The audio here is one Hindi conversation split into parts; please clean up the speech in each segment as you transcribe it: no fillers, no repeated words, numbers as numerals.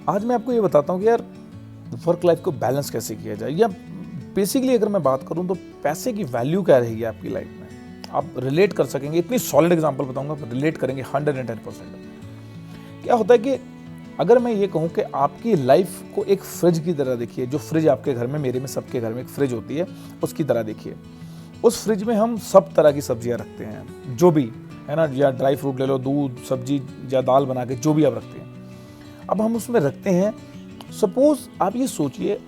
आज मैं आपको ये बताता हूँ कि यार वर्क लाइफ को बैलेंस कैसे किया जाए, या बेसिकली अगर मैं बात करूँ तो पैसे की वैल्यू क्या रहेगी आपकी लाइफ में, आप रिलेट कर सकेंगे। इतनी सॉलिड एग्जांपल बताऊंगा, आप रिलेट करेंगे 110%। क्या होता है कि अगर मैं ये कहूँ कि आपकी लाइफ को एक फ्रिज की तरह देखिए, जो फ्रिज आपके घर में, मेरे में, सबके घर में एक फ्रिज होती है, उसकी तरह देखिए। उस फ्रिज में हम सब तरह की सब्जियां रखते हैं, जो भी है ना, या ड्राई फ्रूट ले लो, दूध, सब्जी या दाल बना के जो भी आप रखते हैं, अब हम उसमें रखते हैं। सपोज आप ये सोचिए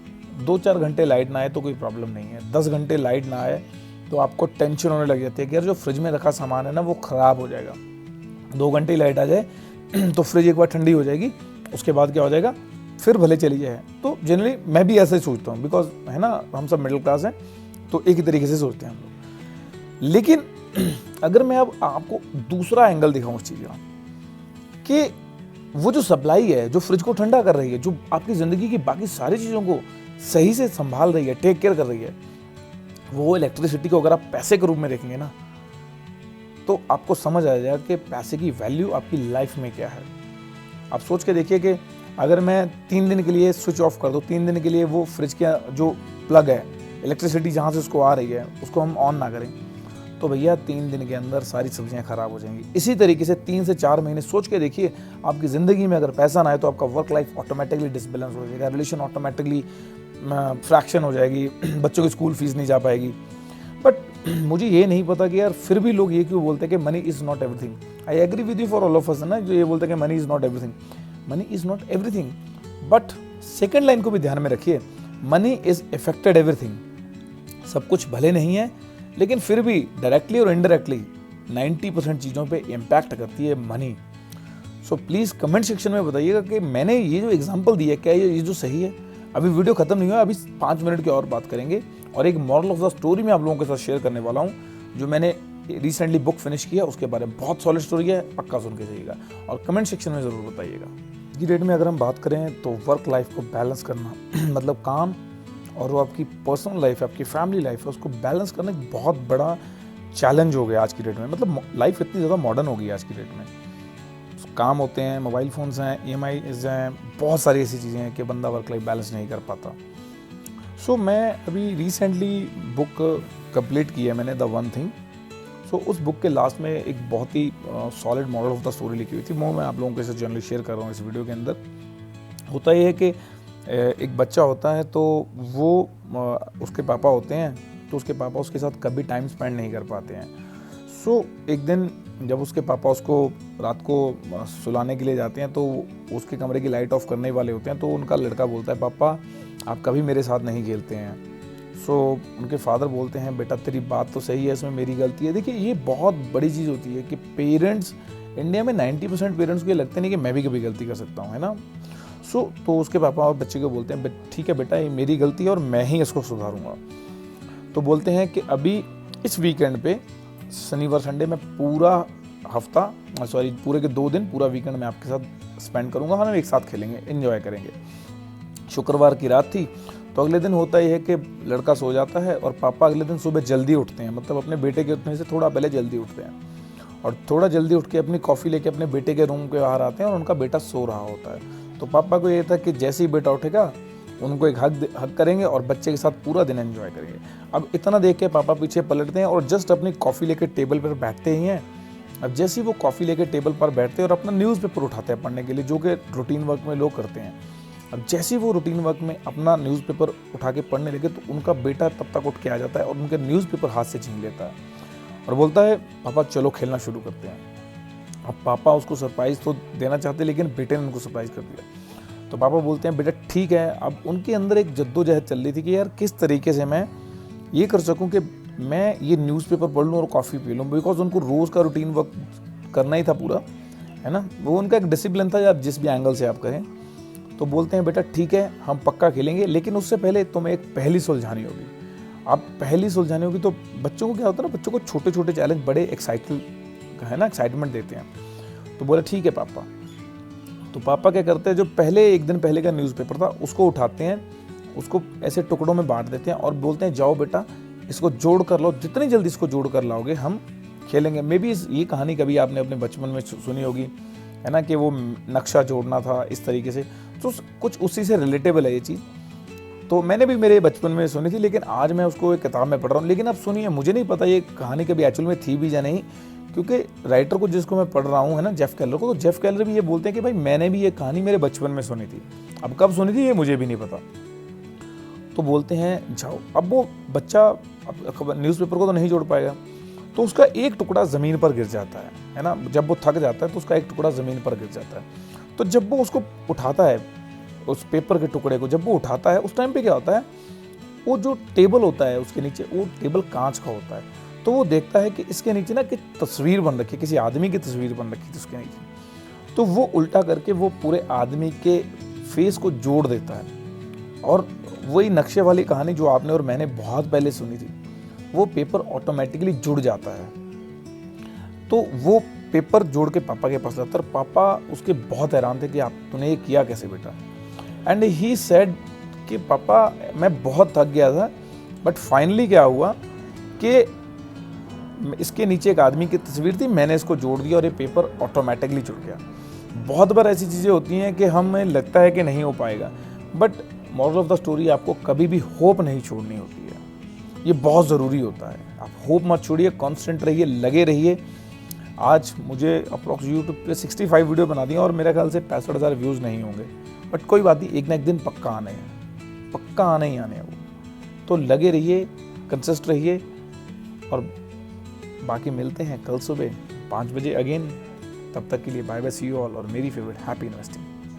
2-4 घंटे लाइट ना आए तो कोई प्रॉब्लम नहीं है, 10 घंटे लाइट ना आए तो आपको टेंशन होने लग जाती है कि यार जो फ्रिज में रखा सामान है ना वो ख़राब हो जाएगा। 2 घंटे लाइट आ जाए तो फ्रिज एक बार ठंडी हो जाएगी, उसके बाद क्या हो जाएगा, फिर भले चली जाए। तो जनरली मैं भी ऐसे ही सोचता हूँ, बिकॉज है ना, हम सब मिडिल क्लास हैं तो एक ही तरीके से सोचते हैं हम लोग। लेकिन अगर मैं अब आपको दूसरा एंगल दिखाऊँ उस चीज़ का, कि वो जो सप्लाई है, जो फ्रिज को ठंडा कर रही है, जो आपकी ज़िंदगी की बाकी सारी चीज़ों को सही से संभाल रही है, टेक केयर कर रही है, वो इलेक्ट्रिसिटी को अगर आप पैसे के रूप में देखेंगे ना, तो आपको समझ आ जाएगा कि पैसे की वैल्यू आपकी लाइफ में क्या है। आप सोच के देखिए कि अगर मैं 3 दिन के लिए स्विच ऑफ कर दूँ, 3 दिन के लिए वो फ्रिज का जो प्लग है, इलेक्ट्रिसिटी जहाँ से उसको आ रही है, उसको हम ऑन ना करें, तो भैया 3 दिन के अंदर सारी सब्जियां खराब हो जाएंगी। इसी तरीके से 3 से 4 महीने सोच के देखिए, आपकी ज़िंदगी में अगर पैसा ना आए तो आपका वर्क लाइफ ऑटोमेटिकली डिसबैलेंस हो जाएगा, रिलेशन ऑटोमेटिकली फ्रैक्शन हो जाएगी, बच्चों की स्कूल फीस नहीं जा पाएगी। बट मुझे ये नहीं पता कि यार फिर भी लोग ये क्यों बोलते हैं कि money is not everything. I agree with you for all of us, ना, जो ये बोलते हैं कि money is not everything. Money is not everything, but second line को भी ध्यान में रखिए, मनी इज़ इफेक्टेड एवरीथिंग। सब कुछ भले नहीं है, लेकिन फिर भी डायरेक्टली और इनडायरेक्टली 90% चीज़ों पे इम्पैक्ट करती है money. So please comment section में बताइएगा कि मैंने ये जो एग्जांपल दिया, क्या ये जो सही है। अभी वीडियो खत्म नहीं हुआ, अभी 5 मिनट की और बात करेंगे, और एक मॉरल ऑफ द स्टोरी मैं आप लोगों के साथ शेयर करने वाला हूँ, जो मैंने रिसेंटली बुक फिनिश किया, उसके बारे में बहुत सॉलिड स्टोरी है, पक्का सुन के जाइएगा और कमेंट सेक्शन में ज़रूर बताइएगा। की डेट में अगर हम बात करें तो वर्क लाइफ को बैलेंस करना मतलब काम और वो आपकी पर्सनल लाइफ है, आपकी फैमिली लाइफ है, उसको बैलेंस करना एक बहुत बड़ा चैलेंज हो गया आज की डेट में। मतलब लाइफ इतनी ज़्यादा मॉडर्न हो गई है आज की डेट में, काम होते हैं, मोबाइल फ़ोन्स हैं, EMIs हैं, बहुत सारी ऐसी चीज़ें हैं कि बंदा वर्क लाइफ बैलेंस नहीं कर पाता। सो मैं अभी रिसेंटली बुक कंप्लीट की है मैंने, द वन थिंग। सो उस बुक के लास्ट में एक बहुत ही solid model of the story लिखी हुई थी, वो मैं आप लोगों के साथ जनरली शेयर कर रहा हूँ इस वीडियो के अंदर। होता ये है कि एक बच्चा होता है, तो वो उसके पापा होते हैं, तो उसके पापा उसके साथ कभी टाइम स्पेंड नहीं कर पाते हैं। सो एक दिन जब उसके पापा उसको रात को सुलाने के लिए जाते हैं, तो उसके कमरे की लाइट ऑफ करने वाले होते हैं, तो उनका लड़का बोलता है, पापा आप कभी मेरे साथ नहीं खेलते हैं। सो उनके फादर बोलते हैं, बेटा तेरी बात तो सही है, इसमें मेरी गलती है। देखिए ये बहुत बड़ी चीज़ होती है कि पेरेंट्स, इंडिया में 90% पेरेंट्स को ये लगता नहीं कि मैं भी कभी गलती कर सकता हूँ, है ना। तो उसके पापा और बच्चे को बोलते हैं, ठीक है बेटा, ये मेरी गलती है और मैं ही इसको सुधारूंगा। तो बोलते हैं कि अभी इस वीकेंड पे, शनिवार संडे में पूरा हफ्ता, पूरे के 2 दिन, पूरा वीकेंड मैं आपके साथ स्पेंड करूंगा, हम एक साथ खेलेंगे, एंजॉय करेंगे। शुक्रवार की रात थी, तो अगले दिन होता ही है कि लड़का सो जाता है और पापा अगले दिन सुबह जल्दी उठते हैं, मतलब अपने बेटे के उठने से थोड़ा पहले जल्दी उठते हैं, और थोड़ा जल्दी उठ के अपनी कॉफ़ी लेके अपने बेटे के रूम के बाहर आते हैं, और उनका बेटा सो रहा होता है। तो पापा को ये था कि जैसे ही बेटा उठेगा उनको एक हक करेंगे और बच्चे के साथ पूरा दिन एंजॉय करेंगे। अब इतना देख के पापा पीछे पलटते हैं और जस्ट अपनी कॉफ़ी लेके टेबल पर बैठते ही हैं। अब जैसे ही वो कॉफ़ी लेके टेबल पर बैठते हैं और अपना न्यूज़पेपर उठाते हैं पढ़ने के लिए, जो कि रूटीन वर्क में लोग करते हैं। अब जैसे ही वो रूटीन वर्क में अपना न्यूज़पेपर उठा के पढ़ने लगे, तो उनका बेटा तब तक उठ के आ जाता है और उनके न्यूज़पेपर हाथ से छीन लेता है और बोलता है, पापा चलो खेलना शुरू करते हैं। अब पापा उसको सरप्राइज़ तो देना चाहते, लेकिन बेटे ने उनको सरप्राइज़ कर दिया। तो पापा बोलते हैं, बेटा ठीक है। अब उनके अंदर एक जद्दोजहद चल रही थी कि यार किस तरीके से मैं ये कर सकूं कि मैं ये न्यूज़पेपर पढ़ लूँ और कॉफ़ी पी लूँ, बिकॉज उनको रोज़ का रूटीन वर्क करना ही था पूरा, है ना, वो उनका एक डिसिप्लिन था, या जिस भी एंगल से आप कहें। तो बोलते हैं, बेटा ठीक है, हम पक्का खेलेंगे, लेकिन उससे पहले तुम्हें एक पहेली सुलझानी होगी। आप पहेली सुलझानी होगी। तो बच्चों को क्या होता है ना, बच्चों को छोटे छोटे चैलेंज बड़े एक्साइटमेंट देते हैं। तो बोले ठीक है पापा। तो पापा क्या करते हैं, जो एक दिन पहले का न्यूज़पेपर था उसको उठाते हैं, उसको ऐसे टुकड़ों में बांट देते हैं और बोलते हैं, जाओ बेटा इसको जोड़ कर लो, जितनी जल्दी इसको जोड़ कर लाओगे हम खेलेंगे। मे बी ये कहानी कभी आपने अपने बचपन में सुनी होगी, है ना, कि वो नक्शा जोड़ना था इस तरीके से। तो कुछ उसी से रिलेटेबल है ये चीज़। तो मैंने भी मेरे बचपन में सुनी थी, लेकिन आज मैं उसको एक किताब में पढ़ रहा हूँ। लेकिन अब सुनिए, मुझे नहीं पता ये कहानी कभी एक्चुअल में थी भी या नहीं, क्योंकि राइटर को जिसको मैं पढ़ रहा हूँ है ना, जेफ केलर को, तो जेफ केलर भी ये बोलते हैं कि भाई मैंने भी ये कहानी मेरे बचपन में सुनी थी। अब कब सुनी थी ये मुझे भी नहीं पता। तो बोलते हैं जाओ। अब वो बच्चा अब न्यूज़पेपर को तो नहीं जोड़ पाएगा, तो उसका एक टुकड़ा ज़मीन पर गिर जाता है ना। जब वो थक जाता है तो उसका एक टुकड़ा ज़मीन पर गिर जाता है। तो जब वो उसको उठाता है, उस पेपर के टुकड़े को जब वो उठाता है, उस टाइम पे क्या होता है, वो जो टेबल होता है उसके नीचे, वो टेबल कांच का होता है। तो वो देखता है कि इसके नीचे ना कि तस्वीर बन रखी है, किसी आदमी की तस्वीर बन रखी थी उसके नीचे। तो वो उल्टा करके वो पूरे आदमी के फेस को जोड़ देता है, और वही नक्शे वाली कहानी जो आपने और मैंने बहुत पहले सुनी थी, वो पेपर ऑटोमेटिकली जुड़ जाता है। तो वो पेपर जोड़ के पापा के पास जाता है, और पापा उसके बहुत हैरान थे कि आप तूने ये किया कैसे बेटा। एंड ही सेड कि पापा मैं बहुत थक गया था, बट फाइनली क्या हुआ कि इसके नीचे एक आदमी की तस्वीर थी, मैंने इसको जोड़ दिया और ये पेपर ऑटोमेटिकली जुड़ गया। बहुत बार ऐसी चीज़ें होती हैं कि हमें लगता है कि नहीं हो पाएगा, but moral of the story, आपको कभी भी होप नहीं छोड़नी होती है। ये बहुत ज़रूरी होता है। आप होप मत छोड़िए, कॉन्स्टेंट रहिए, लगे रहिए। आज मुझे अप्रॉक्स यूट्यूब पे 65 वीडियो बना दिए और मेरे ख्याल से 65,000 व्यूज़ नहीं होंगे, बट कोई बात नहीं, एक ना एक दिन पक्का आने हैं, पक्का आने ही आने हैं वो। तो लगे रहिए, कंसिस्ट रहिए, और बाकी मिलते हैं कल सुबह 5 बजे अगेन। तब तक के लिए bye bye, see you all, और मेरी फेवरेट हैप्पी इन्वेस्टिंग।